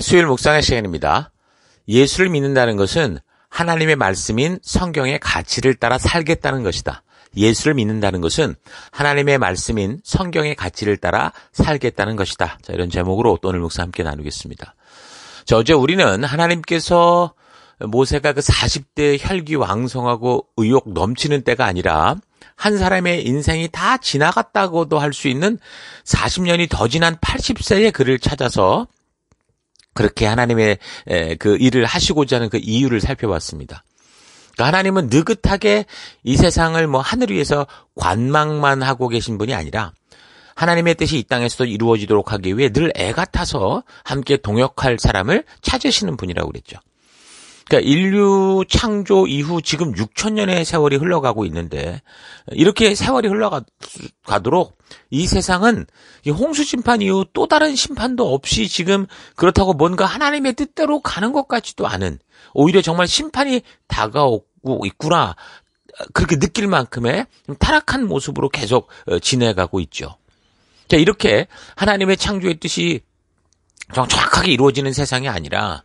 수요일 묵상의 시간입니다. 예수를 믿는다는 것은 하나님의 말씀인 성경의 가치를 따라 살겠다는 것이다. 예수를 믿는다는 것은 하나님의 말씀인 성경의 가치를 따라 살겠다는 것이다. 자, 이런 제목으로 오늘 묵상 함께 나누겠습니다. 자, 어제 우리는 하나님께서 모세가 그 40대 혈기왕성하고 의욕 넘치는 때가 아니라 한 사람의 인생이 다 지나갔다고도 할 수 있는 40년이 더 지난 80세의 그를 찾아서 그렇게 하나님의 그 일을 하시고자 하는 그 이유를 살펴봤습니다. 그러니까 하나님은 느긋하게 이 세상을 하늘 위에서 관망만 하고 계신 분이 아니라 하나님의 뜻이 이 땅에서도 이루어지도록 하기 위해 늘 애가 타서 함께 동역할 사람을 찾으시는 분이라고 그랬죠. 그러니까 인류 창조 이후 지금 6천년의 세월이 흘러가고 있는데 이렇게 세월이 흘러가도록 이 세상은 홍수 심판 이후 또 다른 심판도 없이 지금 그렇다고 뭔가 하나님의 뜻대로 가는 것 같지도 않은, 오히려 정말 심판이 다가오고 있구나 그렇게 느낄 만큼의 타락한 모습으로 계속 지내가고 있죠. 자, 이렇게 하나님의 창조의 뜻이 정확하게 이루어지는 세상이 아니라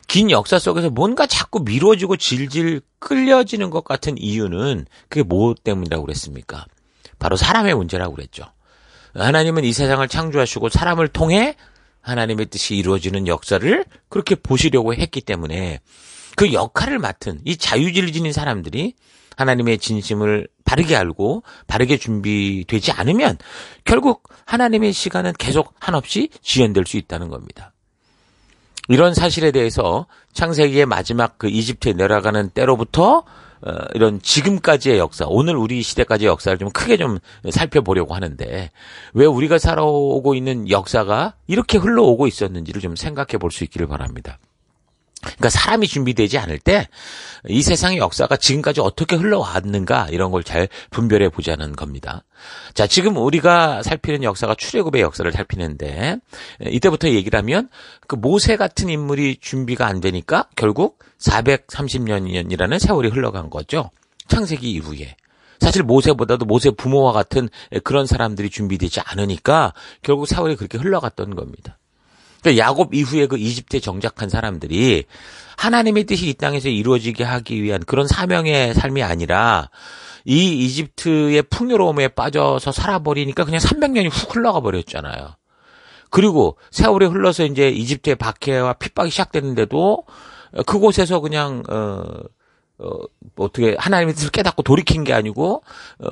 긴 역사 속에서 뭔가 자꾸 미뤄지고 질질 끌려지는 것 같은 이유는 그게 뭐 때문이라고 그랬습니까? 바로 사람의 문제라고 그랬죠. 하나님은 이 세상을 창조하시고 사람을 통해 하나님의 뜻이 이루어지는 역사를 그렇게 보시려고 했기 때문에 그 역할을 맡은 이 자유질을 지닌 사람들이 하나님의 진심을 바르게 알고 바르게 준비되지 않으면 결국 하나님의 시간은 계속 한없이 지연될 수 있다는 겁니다. 이런 사실에 대해서 창세기의 마지막 그 이집트에 내려가는 때로부터 이런 지금까지의 역사, 오늘 우리 시대까지의 역사를 좀 크게 좀 살펴보려고 하는데, 왜 우리가 살아오고 있는 역사가 이렇게 흘러오고 있었는지를 좀 생각해 볼 수 있기를 바랍니다. 그러니까 사람이 준비되지 않을 때 이 세상의 역사가 지금까지 어떻게 흘러왔는가 이런 걸 잘 분별해 보자는 겁니다. 자, 지금 우리가 살피는 역사가 출애굽의 역사를 살피는데, 이때부터 얘기를 하면 그 모세 같은 인물이 준비가 안 되니까 결국 430년이라는 세월이 흘러간 거죠. 창세기 이후에. 사실 모세보다도 모세 부모와 같은 그런 사람들이 준비되지 않으니까 결국 세월이 그렇게 흘러갔던 겁니다. 그러니까 야곱 이후에 그 이집트에 정착한 사람들이 하나님의 뜻이 이 땅에서 이루어지게 하기 위한 그런 사명의 삶이 아니라 이 이집트의 풍요로움에 빠져서 살아버리니까 그냥 300년이 훅 흘러가 버렸잖아요. 그리고 세월이 흘러서 이제 이집트의 박해와 핍박이 시작됐는데도 그곳에서 그냥 어떻게 하나님의 뜻을 깨닫고 돌이킨 게 아니고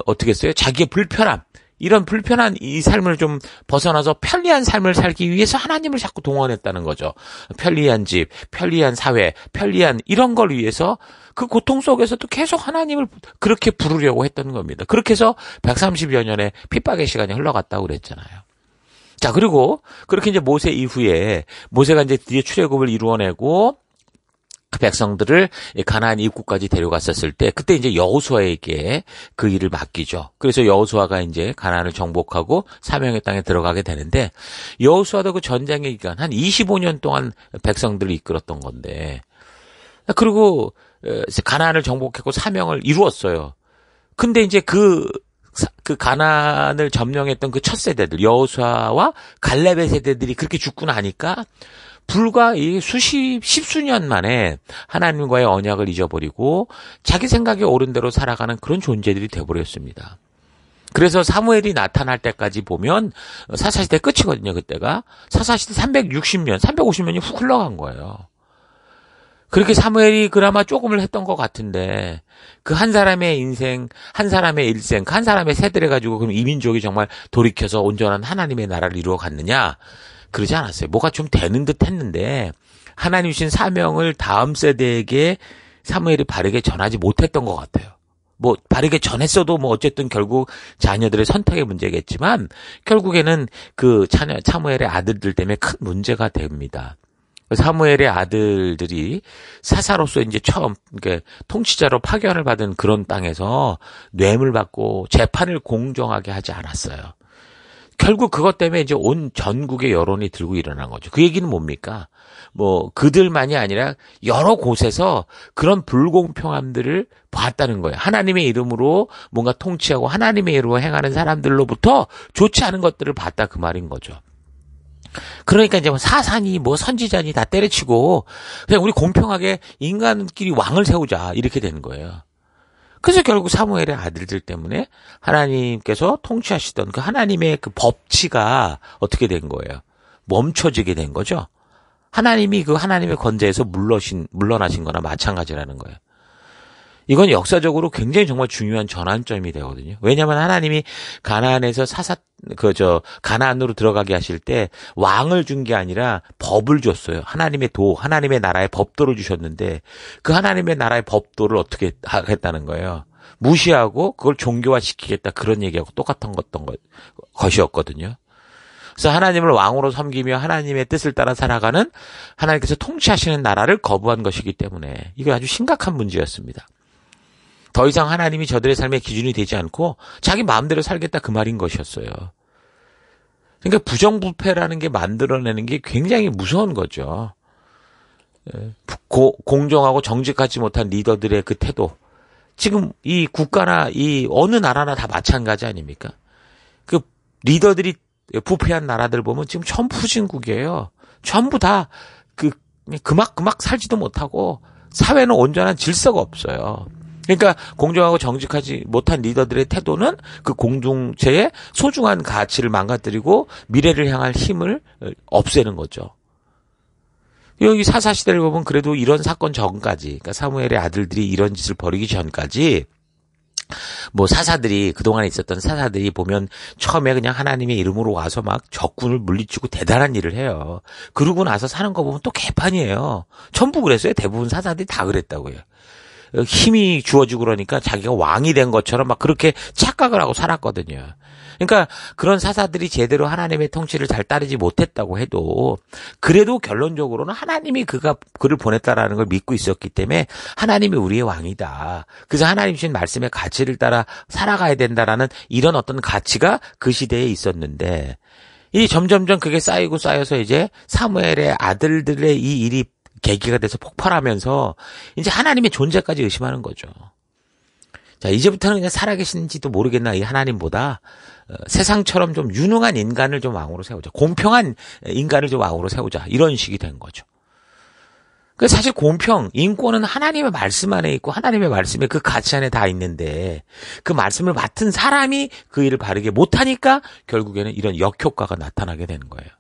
어떻게 했어요? 자기의 불편함, 이런 불편한 이 삶을 좀 벗어나서 편리한 삶을 살기 위해서 하나님을 자꾸 동원했다는 거죠. 편리한 집, 편리한 사회, 편리한 이런 걸 위해서 그 고통 속에서도 계속 하나님을 그렇게 부르려고 했던 겁니다. 그렇게 해서 130여 년의 핍박의 시간이 흘러갔다고 그랬잖아요. 자, 그리고 그렇게 이제 모세 이후에 모세가 이제 드디어 출애굽을 이루어내고 그 백성들을 가나안 입구까지 데려갔었을 때, 그때 이제 여호수아에게 그 일을 맡기죠. 그래서 여호수아가 이제 가나안을 정복하고 사명의 땅에 들어가게 되는데, 여호수아도 그 전쟁의 기간 한 25년 동안 백성들을 이끌었던 건데, 그리고 가나안을 정복했고 사명을 이루었어요. 근데 이제 그 가나안을 점령했던 그 첫 세대들, 여호수아와 갈렙의 세대들이 그렇게 죽고 나니까 불과 이 십수년 만에 하나님과의 언약을 잊어버리고 자기 생각에 옳은 대로 살아가는 그런 존재들이 되어버렸습니다. 그래서 사무엘이 나타날 때까지 보면 사사시대 끝이거든요. 그때가 사사시대 360년, 350년이 훅 흘러간 거예요. 그렇게 사무엘이 그나마 조금을 했던 것 같은데, 그 한 사람의 인생, 한 사람의 일생, 한 사람의 세대를 가지고 그럼 이 민족이 정말 돌이켜서 온전한 하나님의 나라를 이루어 갔느냐? 그러지 않았어요. 뭐가 좀 되는 듯 했는데 하나님 주신 사명을 다음 세대에게 사무엘이 바르게 전하지 못했던 것 같아요. 뭐 바르게 전했어도 뭐 어쨌든 결국 자녀들의 선택의 문제겠지만 결국에는 그 사무엘의 아들들 때문에 큰 문제가 됩니다. 사무엘의 아들들이 사사로서 이제 처음 통치자로 파견을 받은 그런 땅에서 뇌물 받고 재판을 공정하게 하지 않았어요. 결국 그것 때문에 이제 온 전국의 여론이 들고 일어난 거죠. 그 얘기는 뭡니까? 뭐 그들만이 아니라 여러 곳에서 그런 불공평함들을 봤다는 거예요. 하나님의 이름으로 뭔가 통치하고 하나님의 이름으로 행하는 사람들로부터 좋지 않은 것들을 봤다 그 말인 거죠. 그러니까 이제 뭐 사사니 뭐 선지자니 다 때려치고 그냥 우리 공평하게 인간끼리 왕을 세우자 이렇게 되는 거예요. 그래서 결국 사무엘의 아들들 때문에 하나님께서 통치하시던 그 하나님의 그 법치가 어떻게 된 거예요? 멈춰지게 된 거죠. 하나님이 그 하나님의 권세에서 물러나신 거나 마찬가지라는 거예요. 이건 역사적으로 굉장히 정말 중요한 전환점이 되거든요. 왜냐하면 하나님이 가나안에서 가나안으로 들어가게 하실 때 왕을 준 게 아니라 법을 줬어요. 하나님의 나라의 법도를 주셨는데 그 하나님의 나라의 법도를 어떻게 하겠다는 거예요. 무시하고 그걸 종교화시키겠다 그런 얘기하고 똑같은 것이었거든요. 그래서 하나님을 왕으로 섬기며 하나님의 뜻을 따라 살아가는 하나님께서 통치하시는 나라를 거부한 것이기 때문에 이거 아주 심각한 문제였습니다. 더 이상 하나님이 저들의 삶의 기준이 되지 않고 자기 마음대로 살겠다 그 말인 것이었어요. 그러니까 부정부패라는 게 만들어내는 게 굉장히 무서운 거죠. 공정하고 정직하지 못한 리더들의 그 태도. 지금 이 국가나 이 어느 나라나 다 마찬가지 아닙니까? 그 리더들이 부패한 나라들 보면 지금 천푸진국이에요. 전부 다 그막 살지도 못하고 사회는 온전한 질서가 없어요. 그러니까 공정하고 정직하지 못한 리더들의 태도는 그 공동체의 소중한 가치를 망가뜨리고 미래를 향할 힘을 없애는 거죠. 여기 사사시대를 보면 그래도 이런 사건 전까지, 그러니까 사무엘의 아들들이 이런 짓을 벌이기 전까지 뭐 그동안에 있었던 사사들이 보면 처음에 그냥 하나님의 이름으로 와서 막 적군을 물리치고 대단한 일을 해요. 그러고 나서 사는 거 보면 또 개판이에요. 전부 그랬어요. 대부분 사사들이 다 그랬다고요. 힘이 주어지고 그러니까 자기가 왕이 된 것처럼 막 그렇게 착각을 하고 살았거든요. 그러니까 그런 사사들이 제대로 하나님의 통치를 잘 따르지 못했다고 해도 그래도 결론적으로는 하나님이 그를 보냈다라는 걸 믿고 있었기 때문에 하나님이 우리의 왕이다. 그래서 하나님 주신 말씀의 가치를 따라 살아가야 된다라는 이런 어떤 가치가 그 시대에 있었는데 이 점점점 그게 쌓여서 이제 사무엘의 아들들의 이 일이 계기가 돼서 폭발하면서 이제 하나님의 존재까지 의심하는 거죠. 자, 이제부터는 그냥 살아계신지도 모르겠나 이 하나님보다 세상처럼 좀 유능한 인간을 좀 왕으로 세우자. 공평한 인간을 좀 왕으로 세우자. 이런 식이 된 거죠. 그 사실 인권은 하나님의 말씀 안에 있고 하나님의 말씀에 그 가치 안에 다 있는데 그 말씀을 맡은 사람이 그 일을 바르게 못하니까 결국에는 이런 역효과가 나타나게 되는 거예요.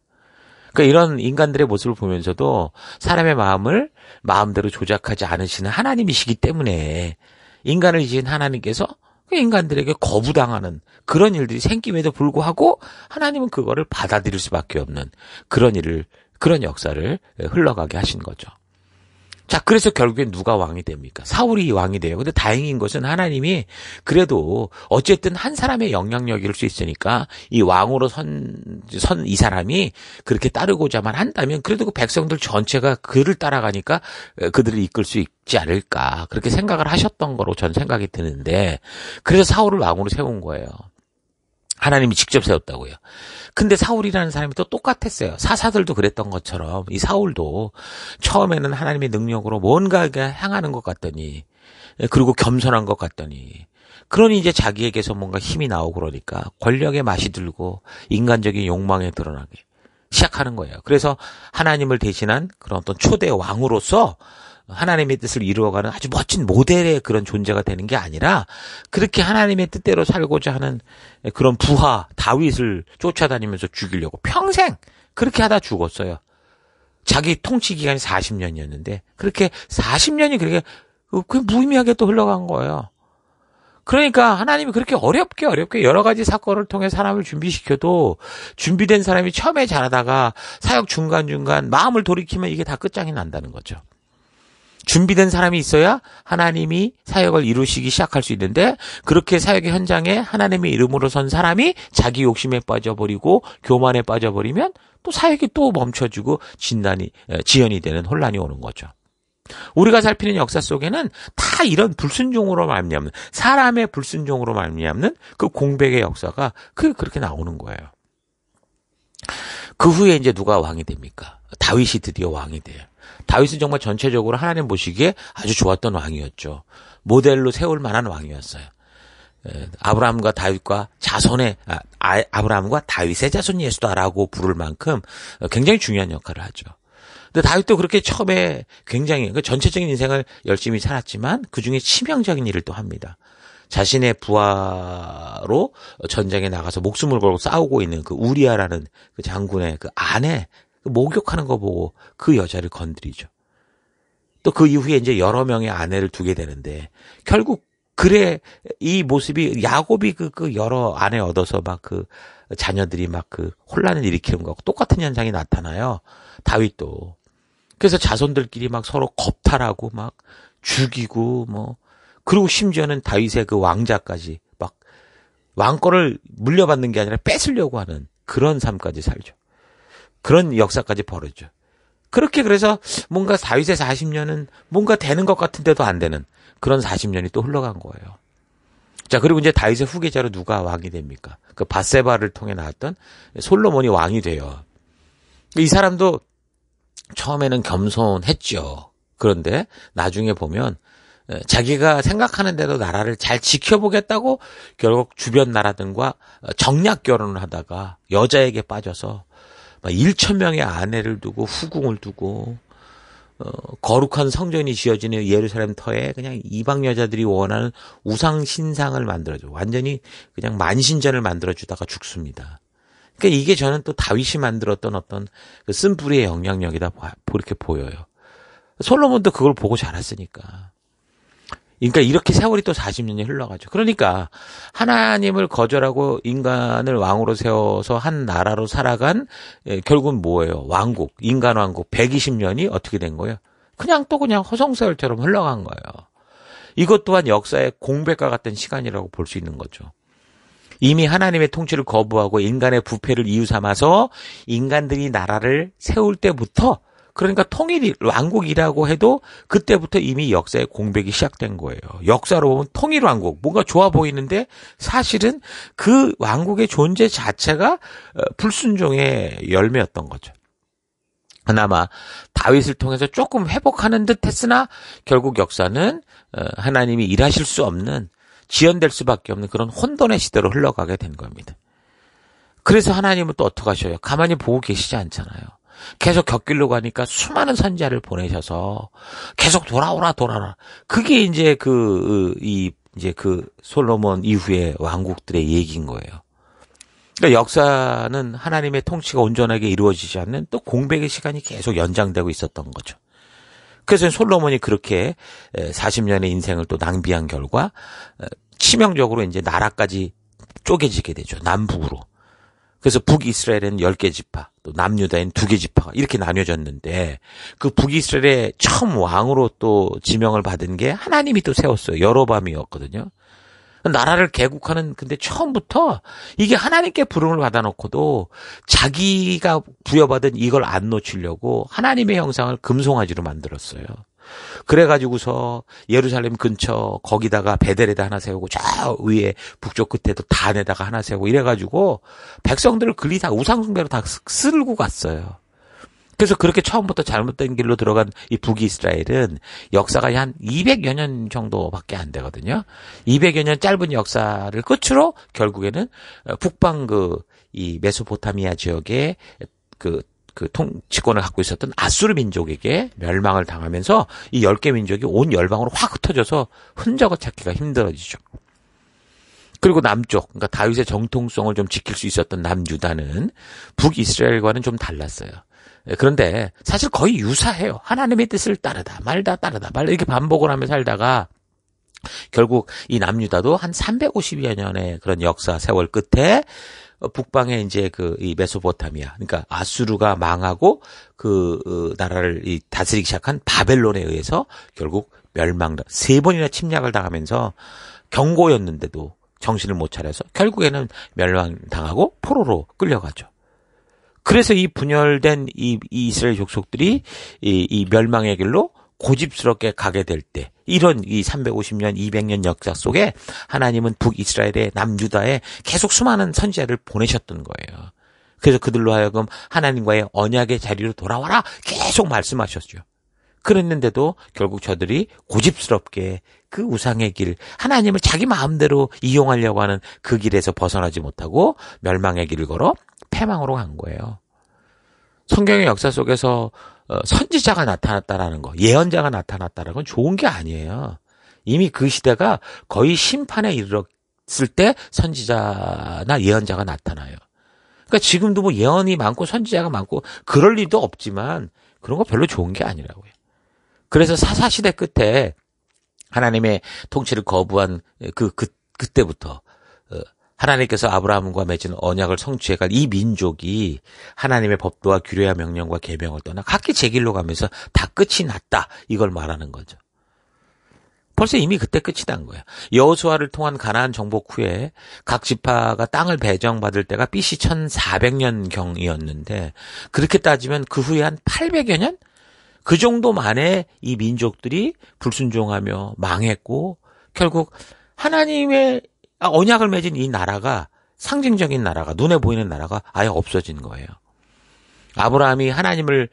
그러니까 이런 인간들의 모습을 보면서도 사람의 마음을 마음대로 조작하지 않으시는 하나님이시기 때문에 인간을 지은 하나님께서 그 인간들에게 거부당하는 그런 일들이 생김에도 불구하고 하나님은 그거를 받아들일 수밖에 없는 그런 역사를 흘러가게 하신 거죠. 자, 그래서 결국엔 누가 왕이 됩니까? 사울이 왕이 돼요. 근데 다행인 것은 하나님이 그래도 어쨌든 한 사람의 영향력일 수 있으니까 이 왕으로 선 이 사람이 그렇게 따르고자만 한다면 그래도 그 백성들 전체가 그를 따라가니까 그들을 이끌 수 있지 않을까. 그렇게 생각을 하셨던 거로 전 생각이 드는데 그래서 사울을 왕으로 세운 거예요. 하나님이 직접 세웠다고요. 근데 사울이라는 사람이 또 똑같았어요. 사사들도 그랬던 것처럼 이 사울도 처음에는 하나님의 능력으로 뭔가 향하는 것 같더니 그리고 겸손한 것 같더니 그러니 이제 자기에게서 뭔가 힘이 나오고 그러니까 권력의 맛이 들고 인간적인 욕망에 드러나게 시작하는 거예요. 그래서 하나님을 대신한 그런 어떤 초대 왕으로서 하나님의 뜻을 이루어가는 아주 멋진 모델의 그런 존재가 되는 게 아니라 그렇게 하나님의 뜻대로 살고자 하는 그런 부하 다윗을 쫓아다니면서 죽이려고 평생 그렇게 하다 죽었어요. 자기 통치 기간이 40년이었는데 그렇게 40년이 그렇게 무의미하게 또 흘러간 거예요. 그러니까 하나님이 그렇게 어렵게 여러 가지 사건을 통해 사람을 준비시켜도 준비된 사람이 처음에 잘하다가 사역 중간중간 마음을 돌이키면 이게 다 끝장이 난다는 거죠. 준비된 사람이 있어야 하나님이 사역을 이루시기 시작할 수 있는데 그렇게 사역의 현장에 하나님의 이름으로 선 사람이 자기 욕심에 빠져버리고 교만에 빠져버리면 또 사역이 또 멈춰지고 지연이 되는 혼란이 오는 거죠. 우리가 살피는 역사 속에는 다 이런 불순종으로 말미암는 사람의 불순종으로 말미암는 그 공백의 역사가 그렇게 나오는 거예요. 그 후에 이제 누가 왕이 됩니까? 다윗이 드디어 왕이 돼요. 다윗은 정말 전체적으로 하나님 보시기에 아주 좋았던 왕이었죠. 모델로 세울 만한 왕이었어요. 아브라함과 다윗과 아브라함과 다윗의 자손 예수다라고 부를 만큼 굉장히 중요한 역할을 하죠. 근데 다윗도 그렇게 처음에 굉장히 전체적인 인생을 열심히 살았지만 그중에 치명적인 일을 또 합니다. 자신의 부하로 전쟁에 나가서 목숨을 걸고 싸우고 있는 그 우리아라는 그 장군의 그 아내 목욕하는 거 보고 그 여자를 건드리죠. 또 그 이후에 이제 여러 명의 아내를 두게 되는데 결국 그래 이 모습이 야곱이 그 여러 아내 얻어서 막 그 자녀들이 막 그 혼란을 일으키는 거하고 똑같은 현상이 나타나요. 다윗도. 그래서 자손들끼리 막 서로 겁탈하고 막 죽이고 뭐 그리고 심지어는 다윗의 그 왕자까지 막 왕권을 물려받는 게 아니라 뺏으려고 하는 그런 삶까지 살죠. 그런 역사까지 벌어져. 그렇게 그래서 뭔가 다윗의 40년은 뭔가 되는 것 같은데도 안 되는 그런 40년이 또 흘러간 거예요. 자, 그리고 이제 다윗의 후계자로 누가 왕이 됩니까? 그 밧세바를 통해 나왔던 솔로몬이 왕이 돼요. 이 사람도 처음에는 겸손했죠. 그런데 나중에 보면 자기가 생각하는 대로 나라를 잘 지켜보겠다고 결국 주변 나라들과 정략 결혼을 하다가 여자에게 빠져서 1,000명의 아내를 두고 후궁을 두고 거룩한 성전이 지어지는 예루살렘 터에 그냥 이방 여자들이 원하는 우상 신상을 만들어줘. 완전히 그냥 만신전을 만들어주다가 죽습니다. 그러니까 이게 저는 또 다윗이 만들었던 어떤 그 쓴뿌리의 영향력이다 그렇게 보여요. 솔로몬도 그걸 보고 자랐으니까. 그러니까 이렇게 세월이 또 40년이 흘러가죠. 그러니까 하나님을 거절하고 인간을 왕으로 세워서 한 나라로 살아간 결국은 뭐예요? 왕국, 인간 왕국 120년이 어떻게 된 거예요? 그냥 허송세월처럼 흘러간 거예요. 이것 또한 역사의 공백과 같은 시간이라고 볼 수 있는 거죠. 이미 하나님의 통치를 거부하고 인간의 부패를 이유 삼아서 인간들이 나라를 세울 때부터 그러니까 왕국이라고 해도 그때부터 이미 역사의 공백이 시작된 거예요. 역사로 보면 통일왕국, 뭔가 좋아 보이는데 사실은 그 왕국의 존재 자체가 불순종의 열매였던 거죠. 그나마 다윗을 통해서 조금 회복하는 듯 했으나 결국 역사는 하나님이 일하실 수 없는 지연될 수밖에 없는 그런 혼돈의 시대로 흘러가게 된 겁니다. 그래서 하나님은 또 어떻게 하셔요? 가만히 보고 계시지 않잖아요. 계속 곁길로 가니까 수많은 선지자를 보내셔서 계속 돌아오라. 그게 이제 그 솔로몬 이후의 왕국들의 얘기인 거예요. 그러니까 역사는 하나님의 통치가 온전하게 이루어지지 않는 또 공백의 시간이 계속 연장되고 있었던 거죠. 그래서 솔로몬이 그렇게 40년의 인생을 또 낭비한 결과 치명적으로 이제 나라까지 쪼개지게 되죠. 남북으로. 그래서 북이스라엘에는 10개 지파, 또 남유다에는 2개 지파가 이렇게 나뉘어졌는데 그 북이스라엘의 처음 왕으로 또 지명을 받은 게 하나님이 또 세웠어요. 여로밤이었거든요. 나라를 개국하는 근데 처음부터 이게 하나님께 부름을 받아놓고도 자기가 부여받은 이걸 안 놓치려고 하나님의 형상을 금송아지로 만들었어요. 그래가지고서 예루살렘 근처 거기다가 베델에다 하나 세우고 저 위에 북쪽 끝에도 단에다가 하나 세우고 이래가지고 백성들을 다 우상숭배로 다 쓸고 갔어요. 그래서 그렇게 처음부터 잘못된 길로 들어간 이 북이스라엘은 역사가 한 200여 년 정도밖에 안 되거든요. 200여 년 짧은 역사를 끝으로 결국에는 북방 이 메소포타미아 지역의 그 통치권을 갖고 있었던 아수르 민족에게 멸망을 당하면서 이 10개 민족이 온 열방으로 확 흩어져서 흔적을 찾기가 힘들어지죠. 그리고 남쪽, 그러니까 다윗의 정통성을 좀 지킬 수 있었던 남유다는 북이스라엘과는 좀 달랐어요. 그런데 사실 거의 유사해요. 하나님의 뜻을 따르다 말다 이렇게 반복을 하며 살다가 결국 이 남유다도 한 350여 년의 그런 역사 세월 끝에 북방에 이제 이 메소포타미아, 그러니까 아수르가 망하고 나라를 다스리기 시작한 바벨론에 의해서 결국 멸망, 3번이나 침략을 당하면서 경고였는데도 정신을 못 차려서 결국에는 멸망당하고 포로로 끌려가죠. 그래서 이 분열된 이 이스라엘 족속들이 이 멸망의 길로 고집스럽게 가게 될 때, 이런 이 350년, 200년 역사 속에 하나님은 북이스라엘의 남유다에 계속 수많은 선지자를 보내셨던 거예요. 그래서 그들로 하여금 하나님과의 언약의 자리로 돌아와라 계속 말씀하셨죠. 그랬는데도 결국 저들이 고집스럽게 그 우상의 길, 하나님을 자기 마음대로 이용하려고 하는 그 길에서 벗어나지 못하고 멸망의 길을 걸어 패망으로 간 거예요. 성경의 역사 속에서 선지자가 나타났다라는 거, 예언자가 나타났다라는 건 좋은 게 아니에요. 이미 그 시대가 거의 심판에 이르렀을 때 선지자나 예언자가 나타나요. 그러니까 지금도 뭐 예언이 많고 선지자가 많고 그럴 일도 없지만 그런 거 별로 좋은 게 아니라고요. 그래서 사사시대 끝에 하나님의 통치를 거부한 그때부터 하나님께서 아브라함과 맺은 언약을 성취해갈 이 민족이 하나님의 법도와 규례와 명령과 계명을 떠나 각기 제 길로 가면서 다 끝이 났다. 이걸 말하는 거죠. 벌써 이미 그때 끝이 난 거예요. 여호수아를 통한 가나안 정복 후에 각 지파가 땅을 배정받을 때가 BC 1400년경이었는데 그렇게 따지면 그 후에 한 800여 년? 그 정도 만에 이 민족들이 불순종하며 망했고 결국 하나님의 언약을 맺은 이 나라가 상징적인 나라가 눈에 보이는 나라가 아예 없어진 거예요. 아브라함이 하나님의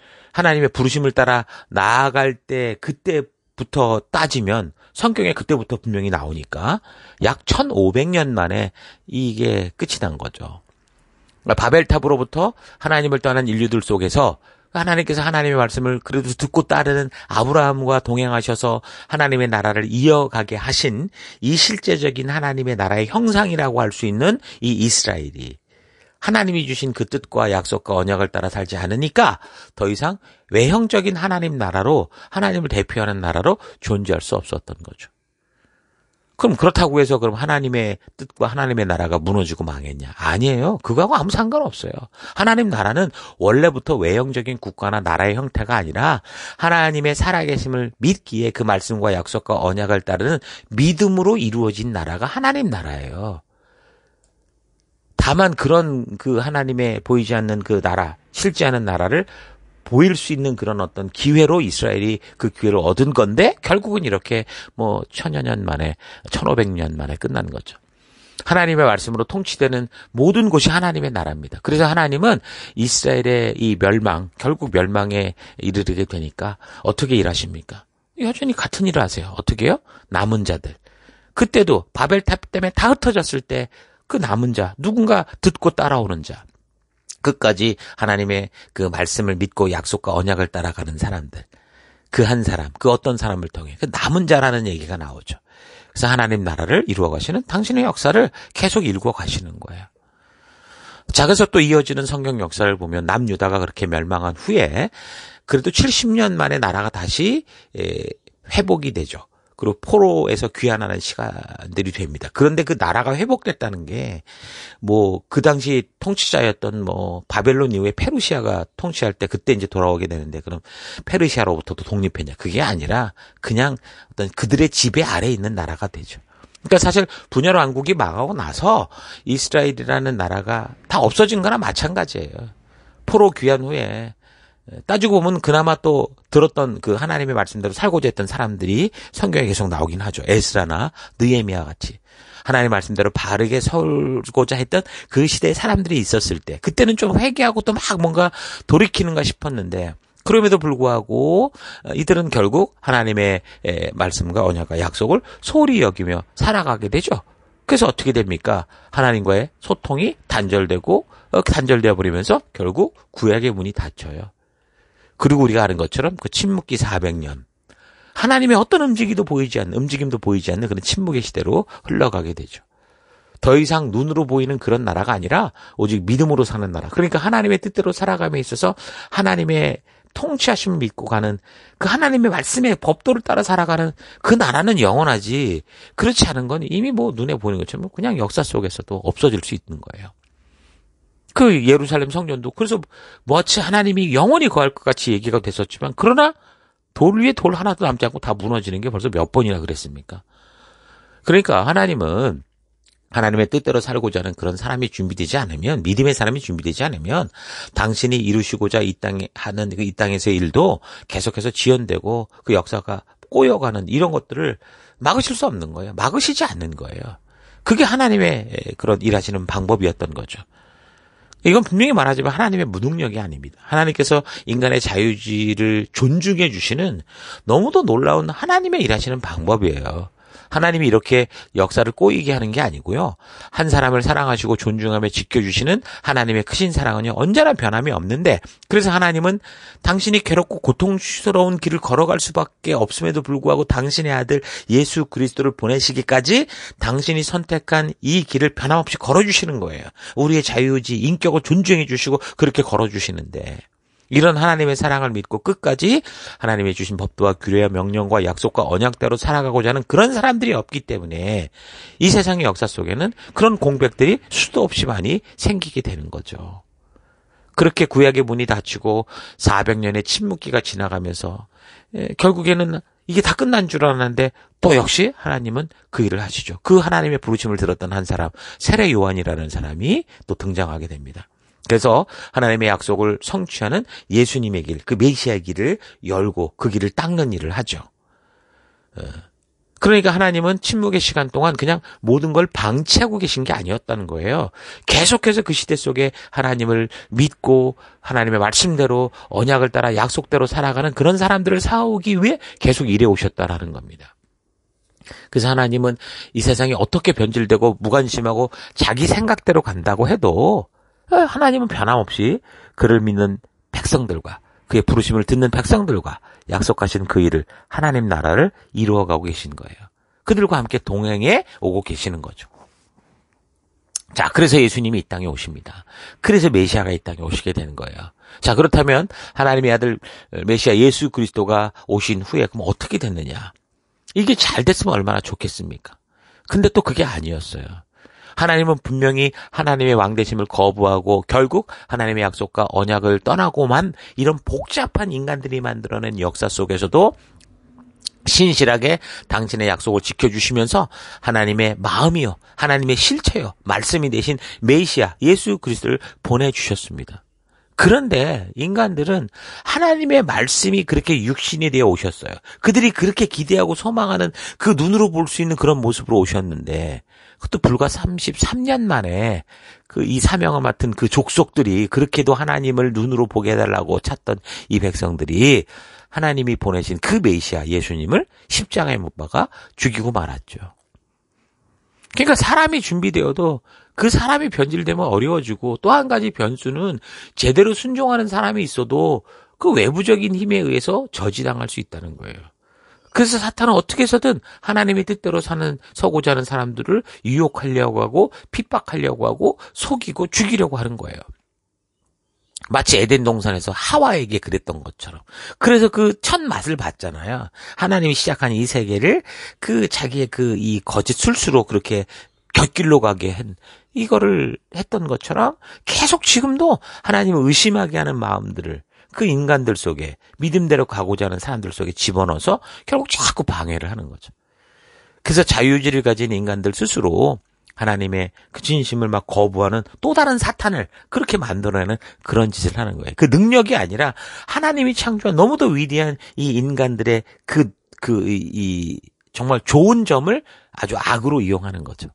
부르심을 따라 나아갈 때 그때부터 따지면 성경에 그때부터 분명히 나오니까 약 1500년 만에 이게 끝이 난 거죠. 바벨탑으로부터 하나님을 떠난 인류들 속에서 하나님께서 하나님의 말씀을 그래도 듣고 따르는 아브라함과 동행하셔서 하나님의 나라를 이어가게 하신 이 실제적인 하나님의 나라의 형상이라고 할 수 있는 이 이스라엘이 하나님이 주신 그 뜻과 약속과 언약을 따라 살지 않으니까 더 이상 외형적인 하나님 나라로 하나님을 대표하는 나라로 존재할 수 없었던 거죠. 그럼 그렇다고 해서 그럼 하나님의 뜻과 하나님의 나라가 무너지고 망했냐? 아니에요. 그거하고 아무 상관없어요. 하나님 나라는 원래부터 외형적인 국가나 나라의 형태가 아니라 하나님의 살아계심을 믿기에 그 말씀과 약속과 언약을 따르는 믿음으로 이루어진 나라가 하나님 나라예요. 다만 그런 그 하나님의 보이지 않는 그 나라, 실제 않은 나라를 보일 수 있는 그런 어떤 기회로 이스라엘이 그 기회를 얻은 건데 결국은 이렇게 뭐 1000여 년 만에 1500년 만에 끝난 거죠. 하나님의 말씀으로 통치되는 모든 곳이 하나님의 나라입니다. 그래서 하나님은 이스라엘의 이 결국 멸망에 이르게 되니까 어떻게 일하십니까? 여전히 같은 일을 하세요. 어떻게 해요? 남은 자들. 그때도 바벨탑 때문에 다 흩어졌을 때 그 남은 자, 누군가 듣고 따라오는 자. 끝까지 하나님의 그 말씀을 믿고 약속과 언약을 따라가는 사람들. 그 한 사람, 그 어떤 사람을 통해 그 남은 자라는 얘기가 나오죠. 그래서 하나님 나라를 이루어 가시는 당신의 역사를 계속 이루어 가시는 거예요. 자, 그래서 또 이어지는 성경 역사를 보면 남유다가 그렇게 멸망한 후에 그래도 70년 만에 나라가 다시 회복이 되죠. 그리고 포로에서 귀환하는 시간들이 됩니다. 그런데 그 나라가 회복됐다는 게 뭐 그 당시 통치자였던 뭐 바벨론 이후에 페르시아가 통치할 때 그때 이제 돌아오게 되는데 그럼 페르시아로부터도 독립했냐? 그게 아니라 그냥 어떤 그들의 지배 아래에 있는 나라가 되죠. 그러니까 사실 분열 왕국이 망하고 나서 이스라엘이라는 나라가 다 없어진 거나 마찬가지예요. 포로 귀환 후에 따지고 보면 그나마 또 들었던 그 하나님의 말씀대로 살고자 했던 사람들이 성경에 계속 나오긴 하죠. 에스라나 느헤미야 같이 하나님의 말씀대로 바르게 살고자 했던 그 시대에 사람들이 있었을 때 그때는 좀 회개하고 또 막 뭔가 돌이키는가 싶었는데 그럼에도 불구하고 이들은 결국 하나님의 말씀과 언약과 약속을 소홀히 여기며 살아가게 되죠. 그래서 어떻게 됩니까? 하나님과의 소통이 단절되어 버리면서 결국 구약의 문이 닫혀요. 그리고 우리가 아는 것처럼 그 침묵기 400년 하나님의 어떤 움직임도 보이지 않는 그런 침묵의 시대로 흘러가게 되죠. 더 이상 눈으로 보이는 그런 나라가 아니라 오직 믿음으로 사는 나라. 그러니까 하나님의 뜻대로 살아감에 있어서 하나님의 통치하심을 믿고 가는 그 하나님의 말씀의 법도를 따라 살아가는 그 나라는 영원하지. 그렇지 않은 건 이미 뭐 눈에 보이는 것처럼 그냥 역사 속에서도 없어질 수 있는 거예요. 그 예루살렘 성전도 그래서 마치 하나님이 영원히 거할 것 같이 얘기가 됐었지만 그러나 돌 위에 돌 하나도 남지 않고 다 무너지는 게 벌써 몇 번이나 그랬습니까? 그러니까 하나님은 하나님의 뜻대로 살고자 하는 그런 사람이 준비되지 않으면 믿음의 사람이 준비되지 않으면 당신이 이루시고자 이 땅에 하는 이 땅에서의 일도 계속해서 지연되고 그 역사가 꼬여가는 이런 것들을 막으실 수 없는 거예요. 막으시지 않는 거예요. 그게 하나님의 그런 일하시는 방법이었던 거죠. 이건 분명히 말하지만 하나님의 무능력이 아닙니다. 하나님께서 인간의 자유의지를 존중해 주시는 너무도 놀라운 하나님의 일하시는 방법이에요. 하나님이 이렇게 역사를 꼬이게 하는 게 아니고요. 한 사람을 사랑하시고 존중하며 지켜주시는 하나님의 크신 사랑은요, 언제나 변함이 없는데, 그래서 하나님은 당신이 괴롭고 고통스러운 길을 걸어갈 수밖에 없음에도 불구하고 당신의 아들 예수 그리스도를 보내시기까지 당신이 선택한 이 길을 변함없이 걸어주시는 거예요. 우리의 자유의지, 인격을 존중해 주시고 그렇게 걸어주시는데, 이런 하나님의 사랑을 믿고 끝까지 하나님의 주신 법도와 규례와 명령과 약속과 언약대로 살아가고자 하는 그런 사람들이 없기 때문에 이 세상의 역사 속에는 그런 공백들이 수도 없이 많이 생기게 되는 거죠. 그렇게 구약의 문이 닫히고 400년의 침묵기가 지나가면서 결국에는 이게 다 끝난 줄 알았는데 또 역시 하나님은 그 일을 하시죠. 그 하나님의 부르심을 들었던 한 사람, 세례 요한이라는 사람이 또 등장하게 됩니다. 그래서 하나님의 약속을 성취하는 예수님의 길, 그 메시아의 길을 열고 그 길을 닦는 일을 하죠. 그러니까 하나님은 침묵의 시간 동안 그냥 모든 걸 방치하고 계신 게 아니었다는 거예요. 계속해서 그 시대 속에 하나님을 믿고 하나님의 말씀대로 언약을 따라 약속대로 살아가는 그런 사람들을 세우기 위해 계속 일해 오셨다라는 겁니다. 그래서 하나님은 이 세상이 어떻게 변질되고 무관심하고 자기 생각대로 간다고 해도 하나님은 변함없이 그를 믿는 백성들과 그의 부르심을 듣는 백성들과 약속하신 그 일을 하나님 나라를 이루어가고 계신 거예요. 그들과 함께 동행해 오고 계시는 거죠. 자, 그래서 예수님이 이 땅에 오십니다. 그래서 메시아가 이 땅에 오시게 되는 거예요. 자, 그렇다면 하나님의 아들 메시아 예수 그리스도가 오신 후에 그럼 어떻게 됐느냐? 이게 잘 됐으면 얼마나 좋겠습니까? 근데 또 그게 아니었어요. 하나님은 분명히 하나님의 왕되심을 거부하고 결국 하나님의 약속과 언약을 떠나고만 이런 복잡한 인간들이 만들어낸 역사 속에서도 신실하게 당신의 약속을 지켜주시면서 하나님의 마음이요, 하나님의 실체요, 말씀이 되신 메시아 예수 그리스도를 보내주셨습니다. 그런데 인간들은 하나님의 말씀이 그렇게 육신이 되어 오셨어요. 그들이 그렇게 기대하고 소망하는 그 눈으로 볼 수 있는 그런 모습으로 오셨는데 그것도 불과 33년 만에 그 이 사명을 맡은 그 족속들이 그렇게도 하나님을 눈으로 보게 해달라고 찾던 이 백성들이 하나님이 보내신 그 메시아 예수님을 십자가에 못 박아 죽이고 말았죠. 그러니까 사람이 준비되어도 그 사람이 변질되면 어려워지고 또 한 가지 변수는 제대로 순종하는 사람이 있어도 그 외부적인 힘에 의해서 저지당할 수 있다는 거예요. 그래서 사탄은 어떻게 해서든 하나님의 뜻대로 서고자 하는 사람들을 유혹하려고 하고 핍박하려고 하고 속이고 죽이려고 하는 거예요. 마치 에덴 동산에서 하와에게 그랬던 것처럼. 그래서 그 첫 맛을 봤잖아요. 하나님이 시작한 이 세계를 그 자기의 그 이 거짓 술수로 그렇게 곁길로 가게 한 이거를 했던 것처럼 계속 지금도 하나님을 의심하게 하는 마음들을 그 인간들 속에 믿음대로 가고자 하는 사람들 속에 집어넣어서 결국 자꾸 방해를 하는 거죠. 그래서 자유의지를 가진 인간들 스스로 하나님의 그 진심을 막 거부하는 또 다른 사탄을 그렇게 만들어내는 그런 짓을 하는 거예요. 그 능력이 아니라 하나님이 창조한 너무도 위대한 이 인간들의 이 정말 좋은 점을 아주 악으로 이용하는 거죠.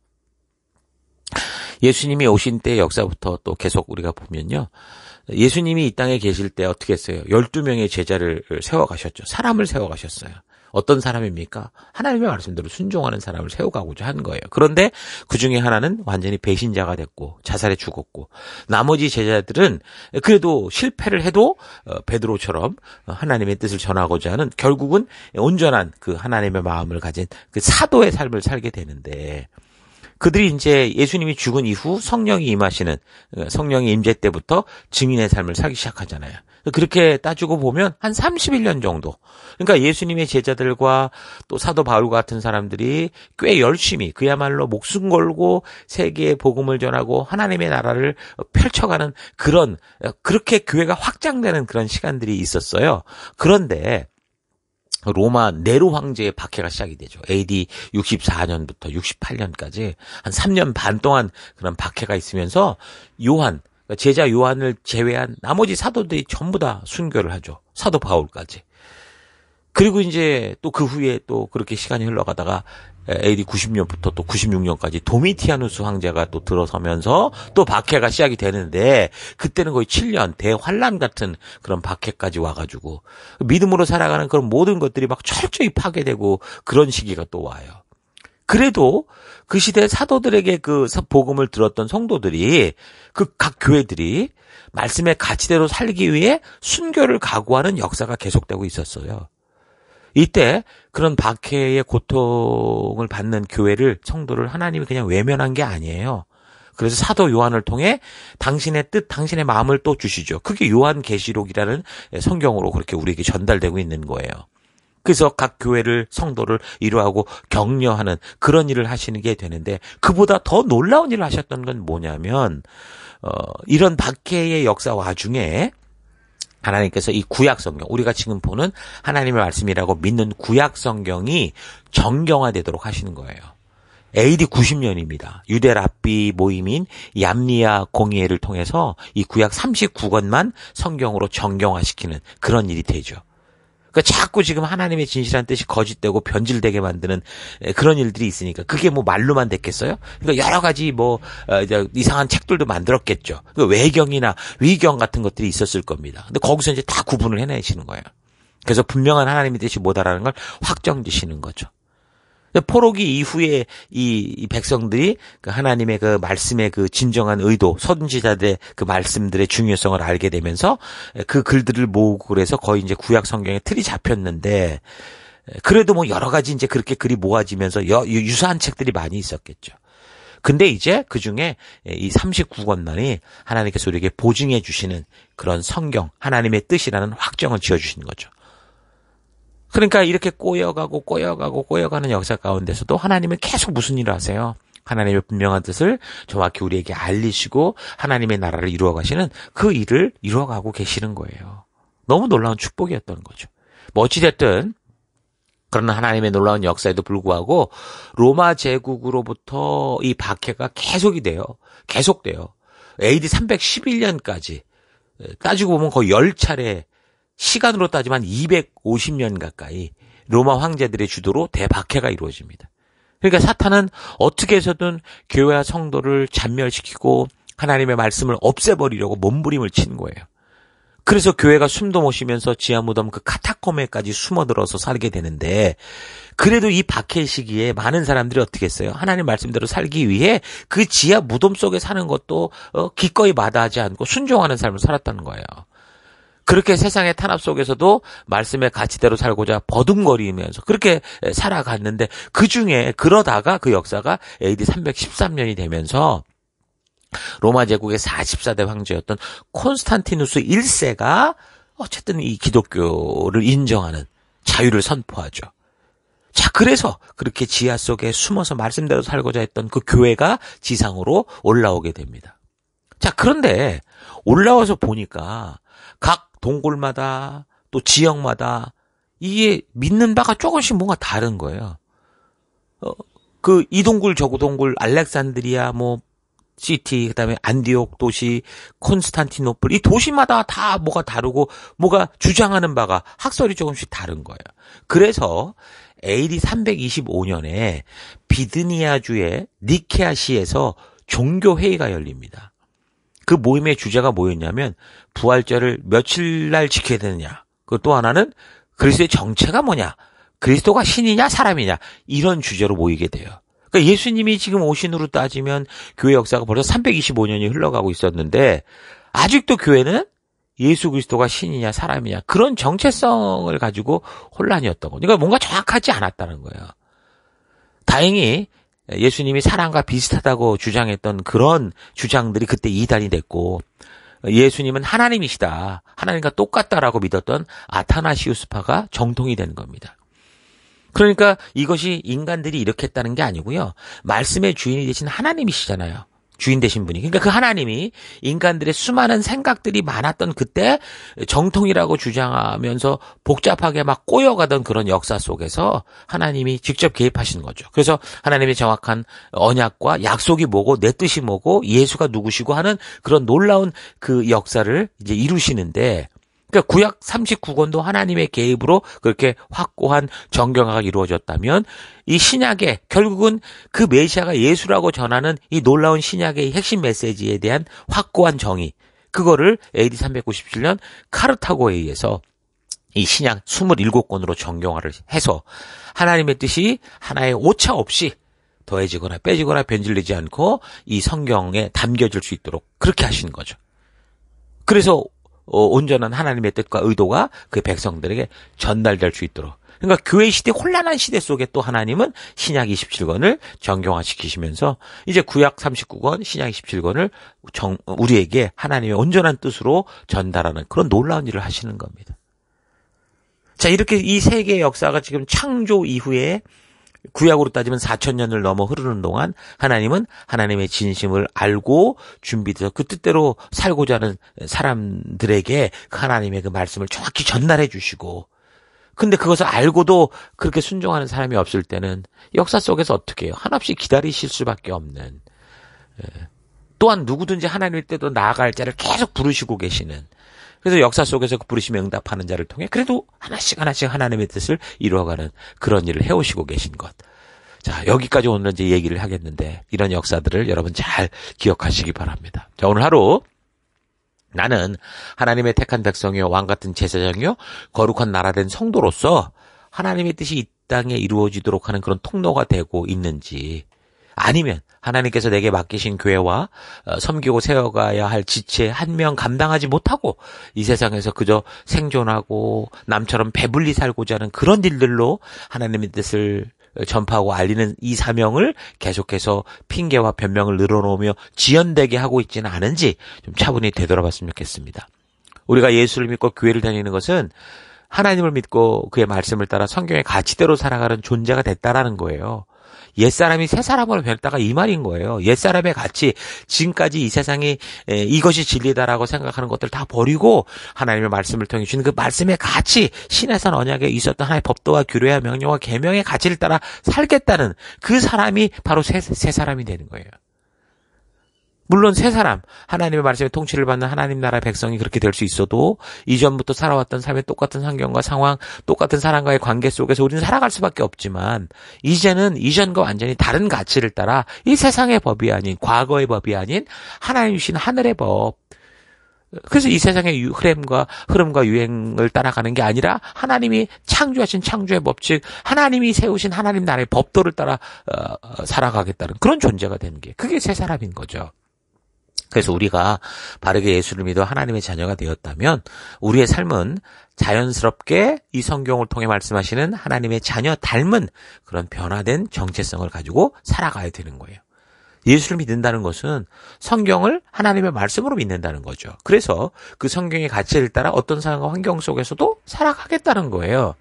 예수님이 오신 때 역사부터 또 계속 우리가 보면요. 예수님이 이 땅에 계실 때 어떻게 했어요? 12명의 제자를 세워가셨죠. 사람을 세워가셨어요. 어떤 사람입니까? 하나님의 말씀대로 순종하는 사람을 세워가고자 한 거예요. 그런데 그 중에 하나는 완전히 배신자가 됐고 자살해 죽었고 나머지 제자들은 그래도 실패를 해도 베드로처럼 하나님의 뜻을 전하고자 하는 결국은 온전한 그 하나님의 마음을 가진 그 사도의 삶을 살게 되는데 그들이 이제 예수님이 죽은 이후 성령이 임하시는 성령의 임재 때부터 증인의 삶을 살기 시작하잖아요. 그렇게 따지고 보면 한 31년 정도. 그러니까 예수님의 제자들과 또 사도 바울 같은 사람들이 꽤 열심히 그야말로 목숨 걸고 세계에 복음을 전하고 하나님의 나라를 펼쳐가는 그렇게 교회가 확장되는 그런 시간들이 있었어요. 그런데 로마 네로 황제의 박해가 시작이 되죠. AD 64년부터 68년까지 한 3년 반 동안 그런 박해가 있으면서 제자 요한을 제외한 나머지 사도들이 전부 다 순교를 하죠. 사도 바울까지. 그리고 이제 또 그 후에 또 그렇게 시간이 흘러가다가 AD 90년부터 또 96년까지 도미티아누스 황제가 또 들어서면서 또 박해가 시작이 되는데 그때는 거의 7년 대환란 같은 그런 박해까지 와가지고 믿음으로 살아가는 그런 모든 것들이 막 철저히 파괴되고 그런 시기가 또 와요. 그래도 그 시대 사도들에게 그 복음을 들었던 성도들이 그 각 교회들이 말씀의 가치대로 살기 위해 순교를 각오하는 역사가 계속되고 있었어요. 이때 그런 박해의 고통을 받는 교회를 성도를 하나님이 그냥 외면한 게 아니에요. 그래서 사도 요한을 통해 당신의 뜻, 당신의 마음을 또 주시죠. 그게 요한계시록이라는 성경으로 그렇게 우리에게 전달되고 있는 거예요. 그래서 각 교회를 성도를 위로하고 격려하는 그런 일을 하시는 게 되는데 그보다 더 놀라운 일을 하셨던 건 뭐냐면 이런 박해의 역사 와중에 하나님께서 이 구약 성경, 우리가 지금 보는 하나님의 말씀이라고 믿는 구약 성경이 정경화되도록 하시는 거예요. AD 90년입니다. 유대 랍비 모임인 얌리아 공의회를 통해서 이 구약 39권만 성경으로 정경화시키는 그런 일이 되죠. 그러니까 자꾸 지금 하나님의 진실한 뜻이 거짓되고 변질되게 만드는 그런 일들이 있으니까 그게 뭐 말로만 됐겠어요? 그러니까 여러 가지 이제 이상한 책들도 만들었겠죠. 그러니까 외경이나 위경 같은 것들이 있었을 겁니다. 근데 거기서 이제 다 구분을 해내시는 거예요. 그래서 분명한 하나님의 뜻이 뭐다라는 걸 확정지시는 거죠. 포로기 이후에 이 백성들이 그 하나님의 그 말씀의 그 진정한 의도, 선지자들의 그 말씀들의 중요성을 알게 되면서 그 글들을 모으고 그래서 거의 이제 구약 성경에 틀이 잡혔는데 그래도 뭐 여러 가지 이제 그렇게 글이 모아지면서 유사한 책들이 많이 있었겠죠. 근데 이제 그 중에 이 39권만이 하나님께서 우리에게 보증해 주시는 그런 성경, 하나님의 뜻이라는 확정을 지어 주시는 거죠. 그러니까 이렇게 꼬여가는 역사 가운데서도 하나님은 계속 무슨 일을 하세요? 하나님의 분명한 뜻을 정확히 우리에게 알리시고 하나님의 나라를 이루어가시는 그 일을 이루어가고 계시는 거예요. 너무 놀라운 축복이었던 거죠. 뭐 어찌됐든 그런 하나님의 놀라운 역사에도 불구하고 로마 제국으로부터 이 박해가 계속돼요. AD 311년까지 따지고 보면 거의 10차례 시간으로 따지면 250년 가까이 로마 황제들의 주도로 대박해가 이루어집니다. 그러니까 사탄은 어떻게 해서든 교회와 성도를 잔멸시키고 하나님의 말씀을 없애버리려고 몸부림을 친 거예요. 그래서 교회가 숨도 못 쉬면서 지하 무덤 그 카타콤에까지 숨어들어서 살게 되는데 그래도 이 박해 시기에 많은 사람들이 어떻게 했어요? 하나님 말씀대로 살기 위해 그 지하 무덤 속에 사는 것도 기꺼이 마다하지 않고 순종하는 삶을 살았다는 거예요. 그렇게 세상의 탄압 속에서도 말씀의 가치대로 살고자 버둥거리면서 그렇게 살아갔는데 그중에 그러다가 그 역사가 AD 313년이 되면서 로마 제국의 44대 황제였던 콘스탄티누스 1세가 어쨌든 이 기독교를 인정하는 자유를 선포하죠. 자, 그래서 그렇게 지하 속에 숨어서 말씀대로 살고자 했던 그 교회가 지상으로 올라오게 됩니다. 자, 그런데 올라와서 보니까 각 동굴마다 또 지역마다 이게 믿는 바가 조금씩 뭔가 다른 거예요. 이 동굴 저고 동굴 알렉산드리아 시티 그다음에 안디옥 도시 콘스탄티노플 이 도시마다 다 뭐가 다르고 뭐가 주장하는 바가 학설이 조금씩 다른 거예요. 그래서 AD 325년에 비드니아주의 니케아시에서 종교회의가 열립니다. 그 모임의 주제가 뭐였냐면 부활절을 며칠 날 지켜야 되느냐. 그 또 하나는 그리스도의 정체가 뭐냐. 그리스도가 신이냐 사람이냐. 이런 주제로 모이게 돼요. 그러니까 예수님이 지금 오신으로 따지면 교회 역사가 벌써 325년이 흘러가고 있었는데 아직도 교회는 예수 그리스도가 신이냐 사람이냐 그런 정체성을 가지고 혼란이었던 거죠. 그러니까 뭔가 정확하지 않았다는 거예요. 다행히 예수님이 사람과 비슷하다고 주장했던 그런 주장들이 그때 이단이 됐고 예수님은 하나님이시다. 하나님과 똑같다라고 믿었던 아타나시우스파가 정통이 된 겁니다. 그러니까 이것이 인간들이 이렇게 했다는 게 아니고요. 말씀의 주인이 되신 하나님이시잖아요. 주인 되신 분이. 그러니까 그 하나님이 인간들의 수많은 생각들이 많았던 그때 정통이라고 주장하면서 복잡하게 막 꼬여가던 그런 역사 속에서 하나님이 직접 개입하시는 거죠. 그래서 하나님의 정확한 언약과 약속이 뭐고 내 뜻이 뭐고 예수가 누구시고 하는 그런 놀라운 그 역사를 이제 이루시는데 그러니까 구약 39권도 하나님의 개입으로 그렇게 확고한 정경화가 이루어졌다면 이 신약에 결국은 그 메시아가 예수라고 전하는 이 놀라운 신약의 핵심 메시지에 대한 확고한 정의, 그거를 AD 397년 카르타고에 의해서 이 신약 27권으로 정경화를 해서 하나님의 뜻이 하나의 오차 없이 더해지거나 빼지거나 변질되지 않고 이 성경에 담겨질 수 있도록 그렇게 하신 거죠. 그래서 온전한 하나님의 뜻과 의도가 그 백성들에게 전달될 수 있도록. 그러니까 교회 시대, 혼란한 시대 속에 또 하나님은 신약 27권을 정경화시키시면서 이제 구약 39권, 신약 27권을 우리에게 하나님의 온전한 뜻으로 전달하는 그런 놀라운 일을 하시는 겁니다. 자, 이렇게 이 세계의 역사가 지금 창조 이후에 구약으로 따지면 4,000년을 넘어 흐르는 동안 하나님은 하나님의 진심을 알고 준비돼서 그 뜻대로 살고자 하는 사람들에게 그 하나님의 그 말씀을 정확히 전달해 주시고, 근데 그것을 알고도 그렇게 순종하는 사람이 없을 때는 역사 속에서 어떻게 해요? 한없이 기다리실 수밖에 없는, 또한 누구든지 하나님의 때도 나아갈 자를 계속 부르시고 계시는, 그래서 역사 속에서 그 부르심에 응답하는 자를 통해 그래도 하나씩 하나님의 뜻을 이루어가는 그런 일을 해오시고 계신 것. 자, 여기까지 오늘 이제 얘기를 하겠는데 이런 역사들을 여러분 잘 기억하시기 바랍니다. 자, 오늘 하루 나는 하나님의 택한 백성이요 왕같은 제사장이요 거룩한 나라된 성도로서 하나님의 뜻이 이 땅에 이루어지도록 하는 그런 통로가 되고 있는지, 아니면 하나님께서 내게 맡기신 교회와 섬기고 세워가야 할 지체 한 명 감당하지 못하고 이 세상에서 그저 생존하고 남처럼 배불리 살고자 하는 그런 일들로 하나님의 뜻을 전파하고 알리는 이 사명을 계속해서 핑계와 변명을 늘어놓으며 지연되게 하고 있지는 않은지 좀 차분히 되돌아봤으면 좋겠습니다. 우리가 예수를 믿고 교회를 다니는 것은 하나님을 믿고 그의 말씀을 따라 성경의 가치대로 살아가는 존재가 됐다라는 거예요. 옛사람이 새사람으로 변했다가 이 말인 거예요. 옛사람의 가치, 지금까지 이 세상이 이것이 진리다라고 생각하는 것들 다 버리고 하나님의 말씀을 통해 주신 그 말씀의 가치, 신에선 언약에 있었던 하나님의 법도와 규례와 명령과 계명의 가치를 따라 살겠다는 그 사람이 바로 새 사람이 되는 거예요. 물론 새 사람, 하나님의 말씀에 통치를 받는 하나님 나라의 백성이 그렇게 될 수 있어도 이전부터 살아왔던 삶의 똑같은 환경과 상황, 똑같은 사람과의 관계 속에서 우리는 살아갈 수밖에 없지만 이제는 이전과 완전히 다른 가치를 따라 이 세상의 법이 아닌, 과거의 법이 아닌 하나님 주신 하늘의 법, 그래서 이 세상의 흐름과 유행을 따라가는 게 아니라 하나님이 창조하신 창조의 법칙, 하나님이 세우신 하나님 나라의 법도를 따라 살아가겠다는 그런 존재가 되는 게, 그게 새 사람인 거죠. 그래서 우리가 바르게 예수를 믿어 하나님의 자녀가 되었다면 우리의 삶은 자연스럽게 이 성경을 통해 말씀하시는 하나님의 자녀 닮은 그런 변화된 정체성을 가지고 살아가야 되는 거예요. 예수를 믿는다는 것은 성경을 하나님의 말씀으로 믿는다는 거죠. 그래서 그 성경의 가치를 따라 어떤 상황과 환경 속에서도 살아가겠다는 거예요.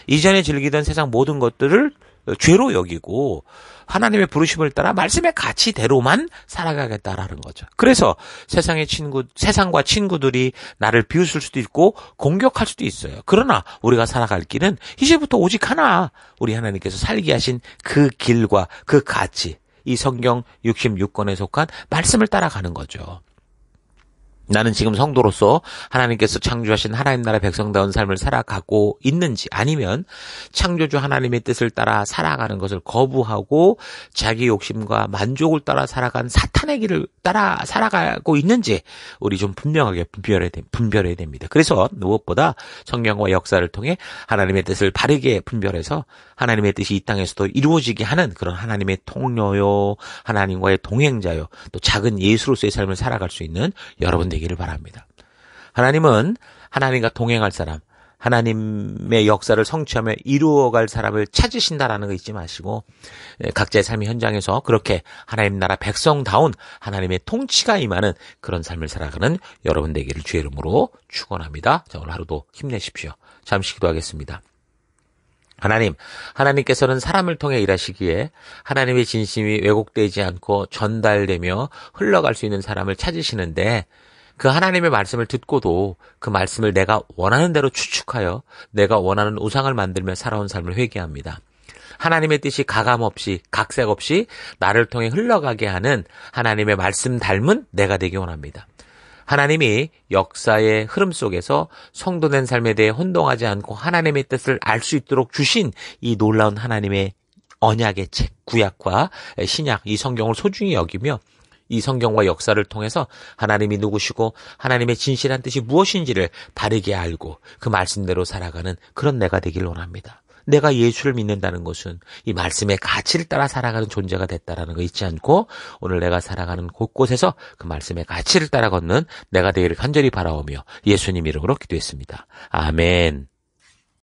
이전에 즐기던 세상 모든 것들을 죄로 여기고 하나님의 부르심을 따라 말씀의 가치대로만 살아가겠다라는 거죠. 그래서 세상과 친구들이 나를 비웃을 수도 있고 공격할 수도 있어요. 그러나 우리가 살아갈 길은 이제부터 오직 하나, 우리 하나님께서 살게 하신 그 길과 그 가치, 이 성경 66권에 속한 말씀을 따라가는 거죠. 나는 지금 성도로서 하나님께서 창조하신 하나님 나라 백성다운 삶을 살아가고 있는지, 아니면 창조주 하나님의 뜻을 따라 살아가는 것을 거부하고 자기 욕심과 만족을 따라 살아간 사탄의 길을 따라 살아가고 있는지 우리 좀 분명하게 분별해야 됩니다. 그래서 무엇보다 성경과 역사를 통해 하나님의 뜻을 바르게 분별해서 하나님의 뜻이 이 땅에서도 이루어지게 하는 그런 하나님의 통로요, 하나님과의 동행자요, 또 작은 예수로서의 삶을 살아갈 수 있는 여러분 되기를 바랍니다. 하나님은 하나님과 동행할 사람, 하나님의 역사를 성취하며 이루어갈 사람을 찾으신다라는 거 잊지 마시고 각자의 삶의 현장에서 그렇게 하나님 나라 백성다운 하나님의 통치가 임하는 그런 삶을 살아가는 여러분 되기를 주의 이름으로 축원합니다. 자, 오늘 하루도 힘내십시오. 잠시 기도하겠습니다. 하나님께서는 사람을 통해 일하시기에 하나님의 진심이 왜곡되지 않고 전달되며 흘러갈 수 있는 사람을 찾으시는데, 그 하나님의 말씀을 듣고도 그 말씀을 내가 원하는 대로 추측하여 내가 원하는 우상을 만들며 살아온 삶을 회개합니다. 하나님의 뜻이 가감 없이 각색 없이 나를 통해 흘러가게 하는 하나님의 말씀 닮은 내가 되기 원합니다. 하나님이 역사의 흐름 속에서 성도된 삶에 대해 혼동하지 않고 하나님의 뜻을 알 수 있도록 주신 이 놀라운 하나님의 언약의 책, 구약과 신약, 이 성경을 소중히 여기며 이 성경과 역사를 통해서 하나님이 누구시고 하나님의 진실한 뜻이 무엇인지를 바르게 알고 그 말씀대로 살아가는 그런 내가 되길 원합니다. 내가 예수를 믿는다는 것은 이 말씀의 가치를 따라 살아가는 존재가 됐다라는 거 잊지 않고 오늘 내가 살아가는 곳곳에서 그 말씀의 가치를 따라 걷는 내가 되기를 간절히 바라오며 예수님 이름으로 기도했습니다. 아멘.